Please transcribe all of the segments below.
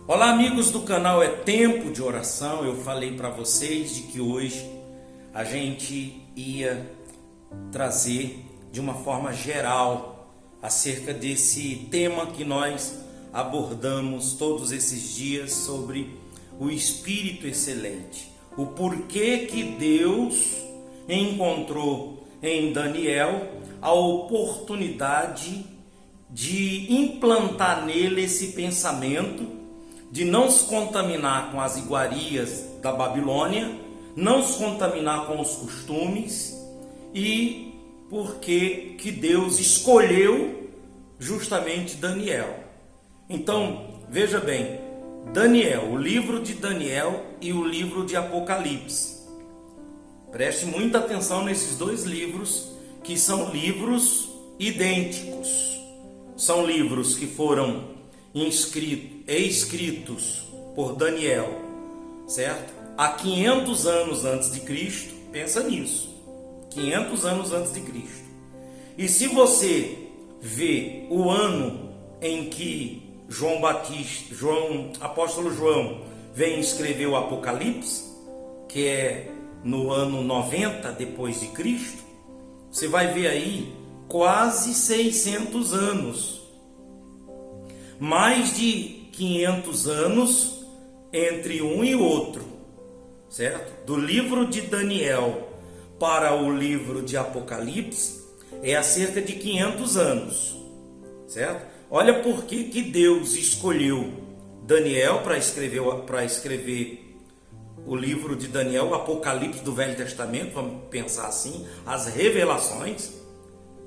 Olá, amigos do canal É Tempo de Oração. Eu falei para vocês de que hoje a gente ia trazer de uma forma geral acerca desse tema que nós abordamos todos esses dias sobre o Espírito Excelente. O porquê que Deus encontrou em Daniel a oportunidade de implantar nele esse pensamento de não se contaminar com as iguarias da Babilônia, não se contaminar com os costumes, e porque que Deus escolheu justamente Daniel. Então, veja bem, Daniel, o livro de Daniel e o livro de Apocalipse. Preste muita atenção nesses dois livros, que são livros idênticos. São livros que foram escritos por Daniel, certo? Há 500 anos antes de Cristo, pensa nisso, 500 anos antes de Cristo. E se você vê o ano em que apóstolo João vem escrever o Apocalipse, que é no ano 90 depois de Cristo, você vai ver aí quase 600 anos. Mais de 500 anos entre um e outro, certo? Do livro de Daniel para o livro de Apocalipse é há cerca de 500 anos, certo? Olha por que Deus escolheu Daniel para escrever o livro de Daniel, o Apocalipse do Velho Testamento, vamos pensar assim, as revelações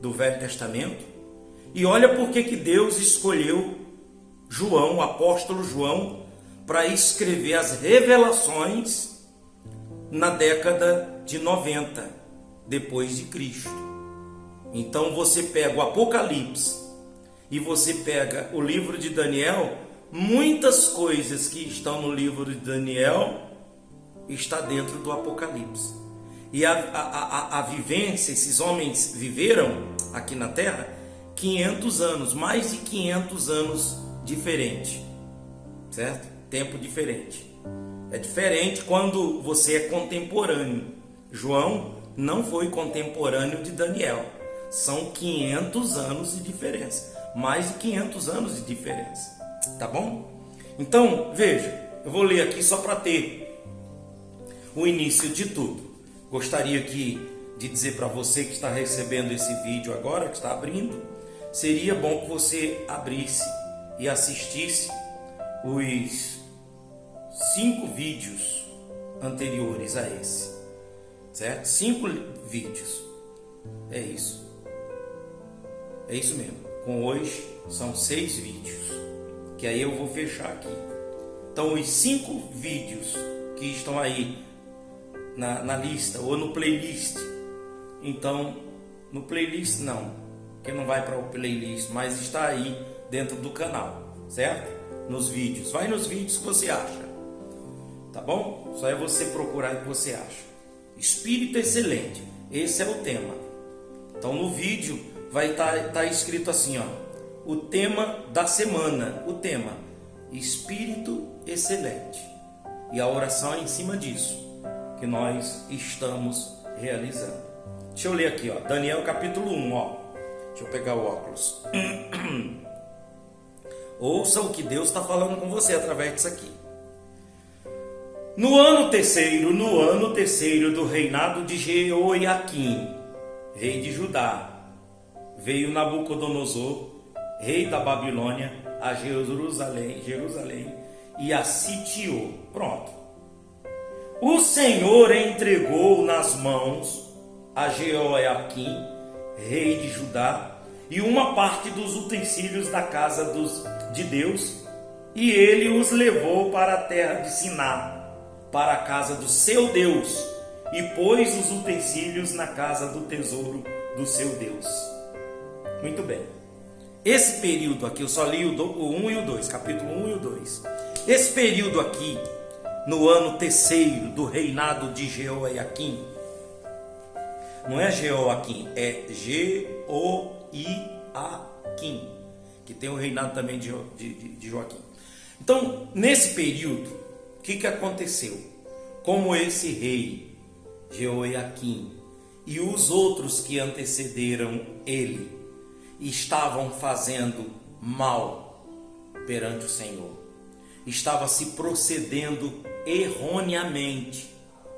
do Velho Testamento. E olha por que Deus escolheu João, o apóstolo João, para escrever as revelações na década de 90 depois de Cristo. Então você pega o Apocalipse e você pega o livro de Daniel, muitas coisas que estão no livro de Daniel está dentro do Apocalipse. E a vivência, esses homens viveram aqui na Terra 500 anos, mais de 500 anos diferente, certo? Tempo diferente. É diferente quando você é contemporâneo. João não foi contemporâneo de Daniel. São 500 anos de diferença. Mais de 500 anos de diferença. Tá bom? Então, veja, eu vou ler aqui só para ter o início de tudo. Gostaria aqui de dizer para você que está recebendo esse vídeo agora, que está abrindo, seria bom que você abrisse e assistisse os 5 vídeos anteriores a esse, certo? 5 vídeos, é isso mesmo. Com hoje são 6 vídeos, que aí eu vou fechar aqui. Então os 5 vídeos que estão aí na lista ou no playlist, então no playlist não, que não vai para o playlist, mas está aí dentro do canal, certo? Nos vídeos, vai nos vídeos que você acha, tá bom? Só é você procurar o que você acha. Espírito Excelente, esse é o tema. Então no vídeo vai estar escrito assim, ó, o tema da semana, o tema Espírito Excelente, e a oração é em cima disso que nós estamos realizando. Deixa eu ler aqui, ó, Daniel capítulo 1, ó. Deixa eu pegar o óculos. Ouça o que Deus está falando com você através disso aqui. No ano terceiro do reinado de Jeoiaquim, rei de Judá, veio Nabucodonosor, rei da Babilônia, a Jerusalém e a sitiou. Pronto. O Senhor entregou nas mãos a Jeoiaquim, rei de Judá, e uma parte dos utensílios da casa de Deus, e ele os levou para a terra de Siná, para a casa do seu Deus, e pôs os utensílios na casa do tesouro do seu Deus. Muito bem. Esse período aqui, eu só li o 1 e o 2, capítulo 1 e o 2. Esse período aqui, no ano terceiro do reinado de Jeoiaquim, não é Jeoaquim, é Jeoiaquim, que tem o reinado também de Joaquim. Então, nesse período, o que aconteceu? Como esse rei, Jeoiaquim, e os outros que antecederam ele, estavam fazendo mal perante o Senhor, estava se procedendo erroneamente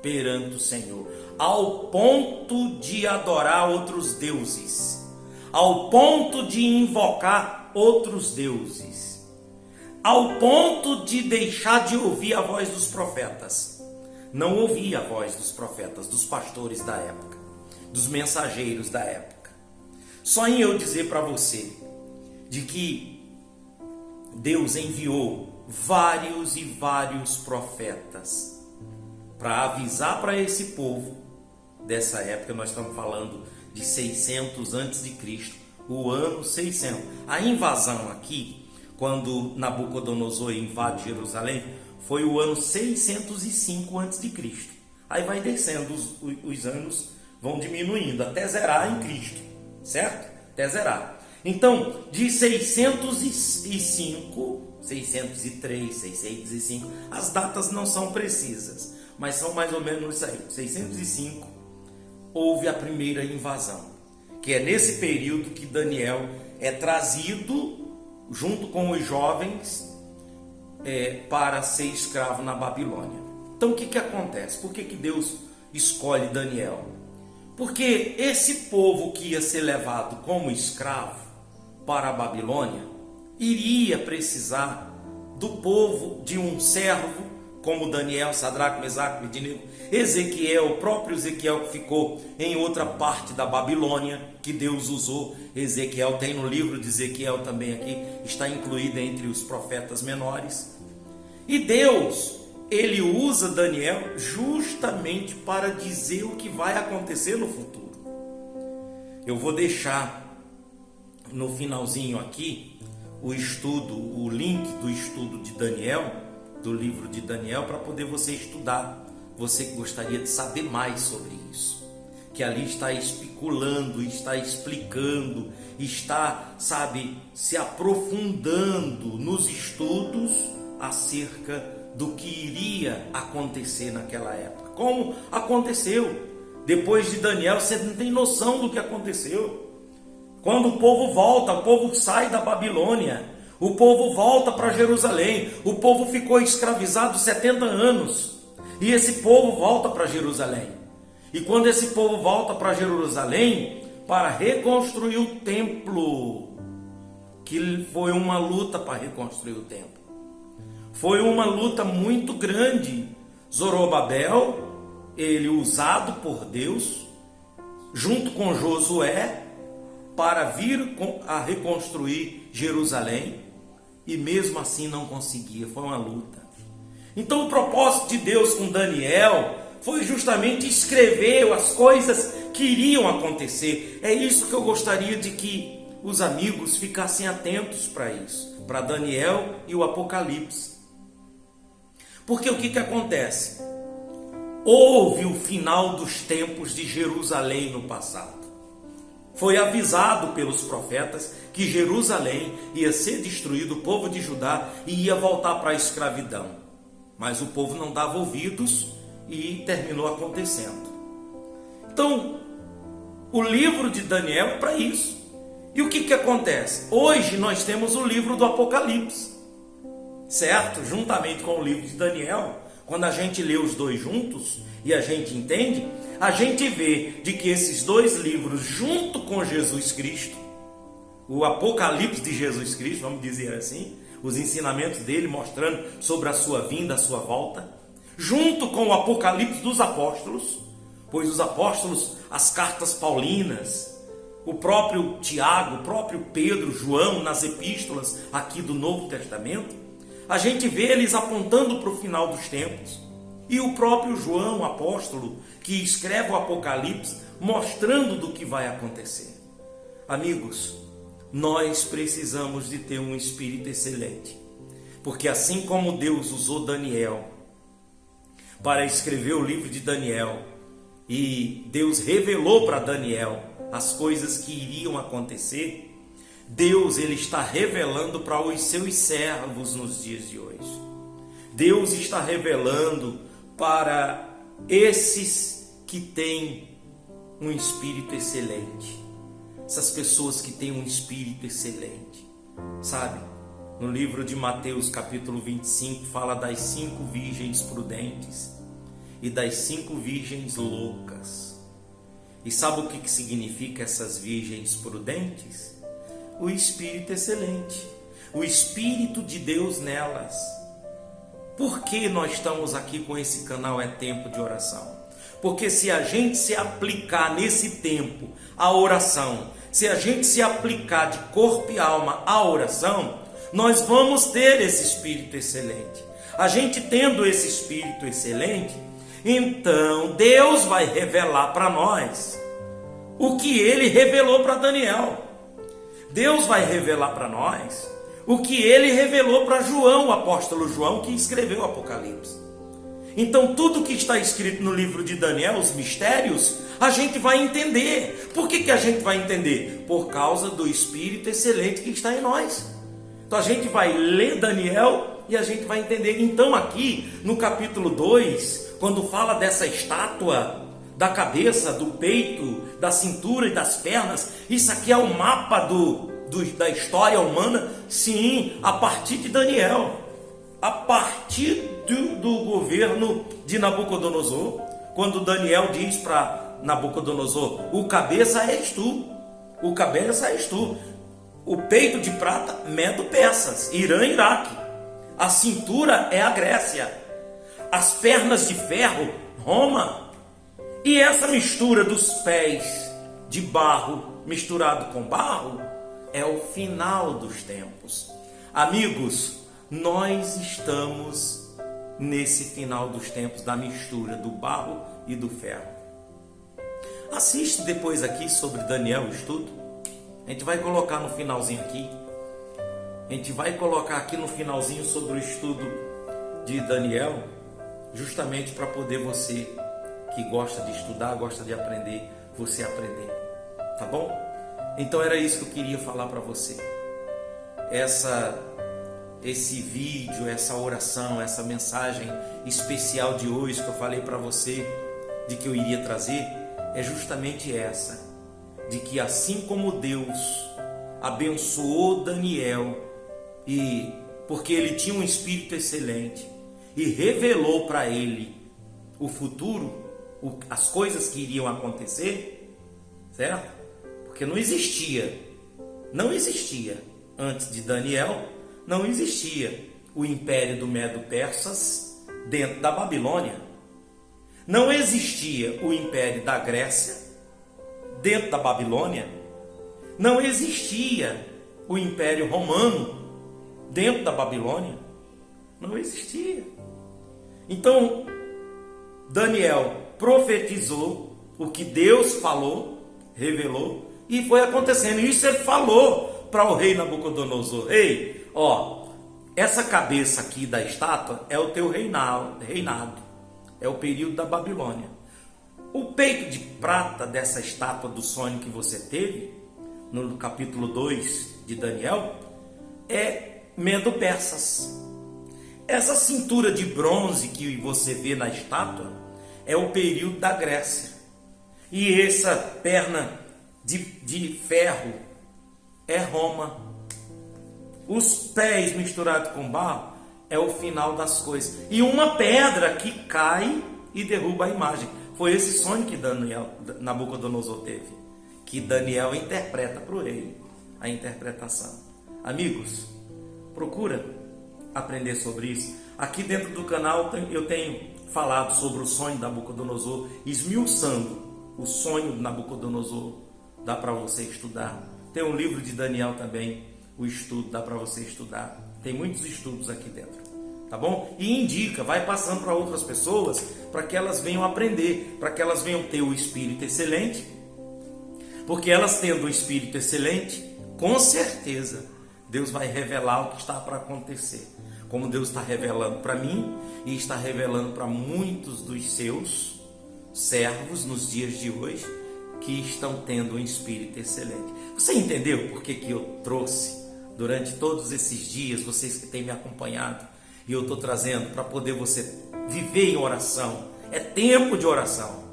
perante o Senhor, ao ponto de adorar outros deuses, ao ponto de invocar outros deuses, ao ponto de deixar de ouvir a voz dos profetas. Não ouvia a voz dos profetas, dos pastores da época, dos mensageiros da época. Só em eu dizer para você de que Deus enviou vários e vários profetas para avisar para esse povo dessa época. Nós estamos falando de 600 antes de Cristo, o ano 600. A invasão aqui, quando Nabucodonosor invade Jerusalém, foi o ano 605 antes de Cristo. Aí vai descendo, os anos vão diminuindo até zerar em Cristo, certo? Até zerar. Então, de 605, 603, 605, as datas não são precisas, mas são mais ou menos isso aí. 605 houve a primeira invasão, que é nesse período que Daniel é trazido junto com os jovens para ser escravo na Babilônia. Então o que acontece? Por que Deus escolhe Daniel? Porque esse povo que ia ser levado como escravo para a Babilônia iria precisar do povo, de um servo como Daniel, Sadraque, Mesaque, Abednego, Ezequiel, o próprio Ezequiel que ficou em outra parte da Babilônia, que Deus usou. Ezequiel tem no livro de Ezequiel também aqui, está incluído entre os profetas menores. E Deus, ele usa Daniel justamente para dizer o que vai acontecer no futuro. Eu vou deixar no finalzinho aqui o estudo, o link do estudo de Daniel, do livro de Daniel, para poder você estudar, você que gostaria de saber mais sobre isso, que ali está especulando, está explicando, está, se aprofundando nos estudos acerca do que iria acontecer naquela época. Como aconteceu? Depois de Daniel, você não tem noção do que aconteceu. Quando o povo volta, o povo sai da Babilônia, o povo volta para Jerusalém, o povo ficou escravizado 70 anos, e esse povo volta para Jerusalém. E quando esse povo volta para Jerusalém, para reconstruir o templo, que foi uma luta para reconstruir o templo, foi uma luta muito grande. Zorobabel, ele usado por Deus, junto com Josué, para vir a reconstruir Jerusalém, e mesmo assim não conseguia, foi uma luta. Então o propósito de Deus com Daniel foi justamente escrever as coisas que iriam acontecer. É isso que eu gostaria de que os amigos ficassem atentos para isso, para Daniel e o Apocalipse. Porque o que acontece? Houve o final dos tempos de Jerusalém no passado. Foi avisado pelos profetas que Jerusalém ia ser destruído, o povo de Judá ia voltar para a escravidão. Mas o povo não dava ouvidos e terminou acontecendo. Então, o livro de Daniel é para isso. E o que acontece? Hoje nós temos o livro do Apocalipse, certo? Juntamente com o livro de Daniel. Quando a gente lê os dois juntos e a gente entende, a gente vê de que esses dois livros, junto com Jesus Cristo, o Apocalipse de Jesus Cristo, vamos dizer assim, os ensinamentos dele mostrando sobre a sua vinda, a sua volta, junto com o Apocalipse dos apóstolos, pois os apóstolos, as cartas paulinas, o próprio Tiago, o próprio Pedro, João, nas epístolas aqui do Novo Testamento, a gente vê eles apontando para o final dos tempos. E o próprio João, apóstolo, que escreve o Apocalipse, mostrando do que vai acontecer. Amigos, nós precisamos de ter um espírito excelente. Porque assim como Deus usou Daniel para escrever o livro de Daniel, e Deus revelou para Daniel as coisas que iriam acontecer, Deus, ele está revelando para os seus servos nos dias de hoje. Deus está revelando para esses que têm um espírito excelente. Essas pessoas que têm um espírito excelente. Sabe? No livro de Mateus, capítulo 25, fala das 5 virgens prudentes e das 5 virgens loucas. E sabe o que significa essas virgens prudentes? O espírito excelente, o espírito de Deus nelas. Por que nós estamos aqui com esse canal É Tempo de Oração? Porque se a gente se aplicar nesse tempo a oração, se a gente se aplicar de corpo e alma à oração, nós vamos ter esse espírito excelente. A gente tendo esse espírito excelente, então Deus vai revelar para nós o que ele revelou para Daniel. Deus vai revelar para nós o que ele revelou para João, o apóstolo João, que escreveu o Apocalipse. Então tudo que está escrito no livro de Daniel, os mistérios, a gente vai entender. Por que a gente vai entender? Por causa do espírito excelente que está em nós. Então a gente vai ler Daniel e a gente vai entender. Então aqui no capítulo 2, quando fala dessa estátua, da cabeça, do peito, da cintura e das pernas, isso aqui é o mapa da história humana, sim, a partir de Daniel, a partir do governo de Nabucodonosor, quando Daniel diz para Nabucodonosor: o cabeça és tu, o cabeça és tu, o peito de prata, Medo-Persas, Irã, Iraque, a cintura é a Grécia, as pernas de ferro, Roma. E essa mistura dos pés de barro misturado com barro é o final dos tempos. Amigos, nós estamos nesse final dos tempos da mistura do barro e do ferro. Assiste depois aqui sobre Daniel, o estudo. A gente vai colocar no finalzinho aqui. A gente vai colocar aqui no finalzinho sobre o estudo de Daniel, justamente para poder você que gosta de estudar, gosta de aprender, você aprender, tá bom? Então era isso que eu queria falar para você. Esse vídeo, essa oração, essa mensagem especial de hoje que eu falei para você, de que eu iria trazer, é justamente essa, de que assim como Deus abençoou Daniel, e porque ele tinha um espírito excelente, e revelou para ele o futuro, as coisas que iriam acontecer, certo? Porque não existia antes de Daniel, não existia o império do Medo-Persas dentro da Babilônia, não existia o império da Grécia dentro da Babilônia, não existia o império romano dentro da Babilônia, não existia. Então Daniel profetizou o que Deus falou, revelou, e foi acontecendo. Isso ele falou para o rei Nabucodonosor: ei, ó, essa cabeça aqui da estátua é o teu reinado, é o período da Babilônia. O peito de prata dessa estátua do sonho que você teve, no capítulo 2 de Daniel, é Medo-Persas. Essa cintura de bronze que você vê na estátua é o período da Grécia. E essa perna de ferro é Roma. Os pés misturados com barro é o final das coisas. E uma pedra que cai e derruba a imagem. Foi esse sonho que Nabucodonosor teve, que Daniel interpreta para o rei, a interpretação. Amigos, procura aprender sobre isso. Aqui dentro do canal eu tenho falado sobre o sonho de Nabucodonosor, esmiuçando o sonho de Nabucodonosor. Dá para você estudar. Tem um livro de Daniel também, o estudo, dá para você estudar. Tem muitos estudos aqui dentro, tá bom? E indica, vai passando para outras pessoas, para que elas venham aprender, para que elas venham ter o espírito excelente, porque elas tendo o espírito excelente, com certeza Deus vai revelar o que está para acontecer, como Deus está revelando para mim e está revelando para muitos dos seus servos nos dias de hoje, que estão tendo um espírito excelente. Você entendeu por que eu trouxe durante todos esses dias, vocês que têm me acompanhado, e eu estou trazendo para poder você viver em oração? É tempo de oração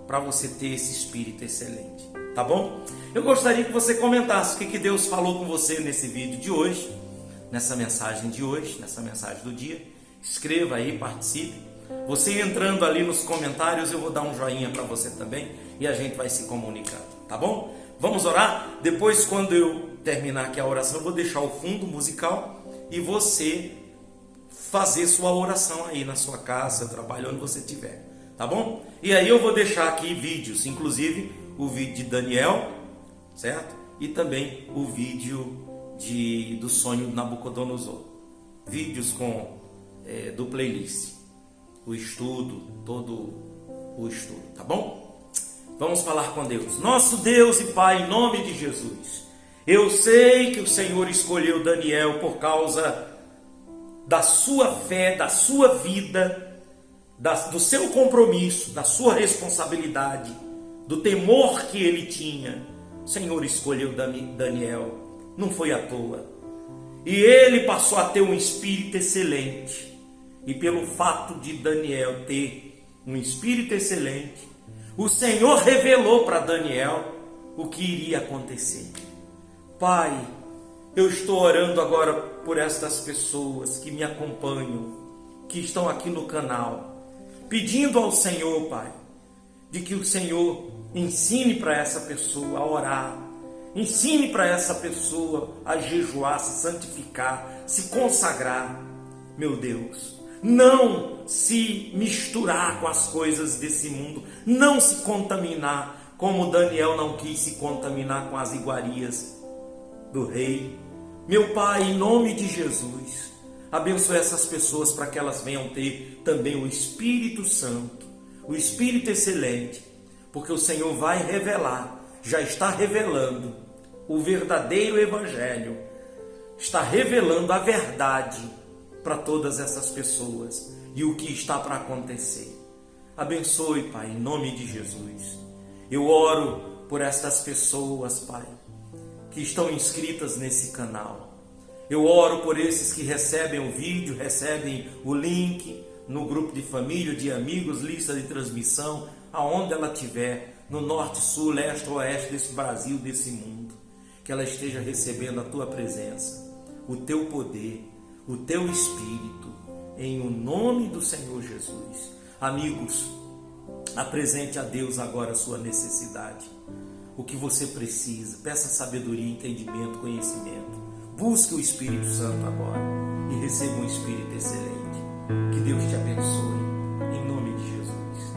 para você ter esse espírito excelente, tá bom? Eu gostaria que você comentasse o que Deus falou com você nesse vídeo de hoje, nessa mensagem de hoje, nessa mensagem do dia. Escreva aí, participe. Você entrando ali nos comentários, eu vou dar um joinha para você também e a gente vai se comunicando, tá bom? Vamos orar? Depois, quando eu terminar aqui a oração, eu vou deixar o fundo musical e você fazer sua oração aí na sua casa, seu trabalho, onde você estiver, tá bom? E aí eu vou deixar aqui vídeos, inclusive o vídeo de Daniel, certo? E também o vídeo do sonho de Nabucodonosor. Vídeos do playlist. O estudo, todo o estudo, tá bom? Vamos falar com Deus. Nosso Deus e Pai, em nome de Jesus. Eu sei que o Senhor escolheu Daniel por causa da sua fé, da sua vida, do seu compromisso, da sua responsabilidade, do temor que ele tinha. O Senhor escolheu Daniel, não foi à toa. E ele passou a ter um espírito excelente. E pelo fato de Daniel ter um espírito excelente, o Senhor revelou para Daniel o que iria acontecer. Pai, eu estou orando agora por estas pessoas que me acompanham, que estão aqui no canal, pedindo ao Senhor, Pai, de que o Senhor ensine para essa pessoa a orar, ensine para essa pessoa a jejuar, se santificar, se consagrar. Meu Deus, não se misturar com as coisas desse mundo, não se contaminar, como Daniel não quis se contaminar com as iguarias do rei. Meu Pai, em nome de Jesus, abençoe essas pessoas para que elas venham ter também o Espírito Santo, o Espírito excelente, porque o Senhor vai revelar, já está revelando o verdadeiro Evangelho, está revelando a verdade para todas essas pessoas e o que está para acontecer. Abençoe, Pai, em nome de Jesus. Eu oro por estas pessoas, Pai, que estão inscritas nesse canal. Eu oro por esses que recebem o vídeo, recebem o link no grupo de família, de amigos, lista de transmissão, aonde ela estiver, no norte, sul, leste, oeste desse Brasil, desse mundo. Que ela esteja recebendo a Tua presença, o Teu poder, o Teu Espírito, em o nome do Senhor Jesus. Amigos, apresente a Deus agora a sua necessidade, o que você precisa. Peça sabedoria, entendimento, conhecimento. Busque o Espírito Santo agora e receba um Espírito excelente. Que Deus te abençoe, em nome de Jesus.